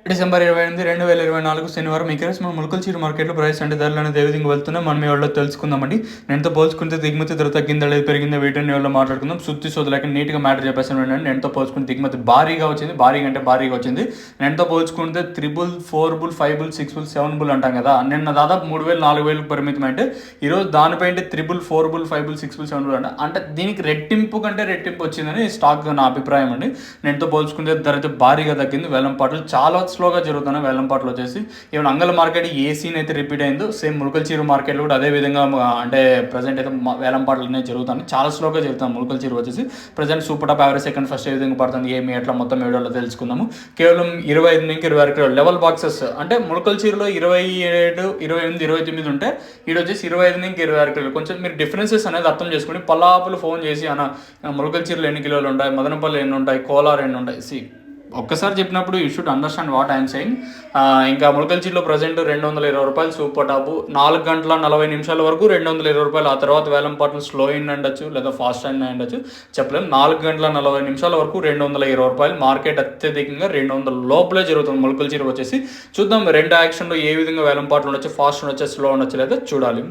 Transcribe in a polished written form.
December 28, 2024 శనివారం ఈరోజు మన ములకల్చీరు మార్కెట్లో ప్రైస్ అంటే ధరలు అనేది ఏ విధంగా వెళ్తున్నాయి మనం ఎవరిలో తెలుసుకుందామండి. నేనుతో పోల్చుకుంటే దిగుమతి ధర తగ్గిందా లేదు పెరిగిందా వీటిని ఎవరిలో మాట్లాడుకుందాం. సుత్తి సోదరులకి నీట్గా మ్యాటర్ చెప్పేసాను ఏంటంటే నేనుతో పోల్చుకుంటే దిగుమతి భారీగా వచ్చింది, భారీగా వచ్చింది. నేనుతో పోల్చుకుంటే 3 4 5 6 7 అంటాం కదా, నిన్న దాదాపు 3,000 4,000 పరిమితం అంటే ఈరోజు దానిపై 3 4 5 6 7 అంటే దీనికి రెట్టింపు కంటే రెట్టింపు వచ్చిందని స్టాక్ నా అభిప్రాయం అండి. నేనుతో పోల్చుకుంటే ధర అయితే భారీగా తగ్గింది. వేలంపాటలు చాలా స్లోగా జరుగుతున్నాయి. వేలంపాట్లు వచ్చేసి ఈవెన్ అంగళ మార్కెట్ ఏ సీన్ అయితే రిపీట్ అయిందో సేమ్ ములకల్చీరు మార్కెట్లో కూడా అదే విధంగా అంటే ప్రజెంట్ అయితే వేలంపాట్లు అనేవి జరుగుతాయి. చాలా స్లోగా జరుగుతాయి. ములకల్చీరు వచ్చేసి present super top average second first ఏ విధంగా పడుతుంది ఏమి ఎట్లా మొత్తం వీడియోలో తెలుసుకుందాము. కేవలం 25 నుంచి 26 కిలోలు లెవెల్ బాక్సెస్ అంటే ములకల్చీరులో 27, 28, 29 ఉంటే ఈడు వచ్చేసి 25 నుంచి 26 కిలోలు. కొంచెం మీరు డిఫరెన్సెస్ అనేది అర్థం చేసుకుని పల్లాపులు ఫోన్ చేసి అన్న ములకల్చీరులో ఎన్ని కిలోలు ఉంటాయి, మదనపల్లి ఎన్ని ఉంటాయి, కోలార్ ఎన్ని ఉంటాయి ఒక్కసారి చెప్పినప్పుడు you should understand what I'm saying. ఇంకా ములకల్చీరులో ప్రజెంట్ 220 రూపాయలు సూపర్ టాపు, 4 గంటల 40 నిమిషాల వరకు 220 రూపాయలు. ఆ తర్వాత వేలంపాట్లు స్లో అయిన ఉండొచ్చు లేదా ఫాస్ట్ అయిన ఉండొచ్చు చెప్పలేము. 4 గంటల 40 నిమిషాల వరకు 220 రూపాయలు. మార్కెట్ అత్యధికంగా 200 లోపలే జరుగుతుంది ములకల్చీరు వచ్చేసి. చూద్దాం రెండు యాక్షన్లో ఏ విధంగా వేలంపాట్లు ఉండొచ్చు, ఫాస్ట్ ఉండొచ్చు, స్లో ఉండొచ్చు లేదా చూడాలి.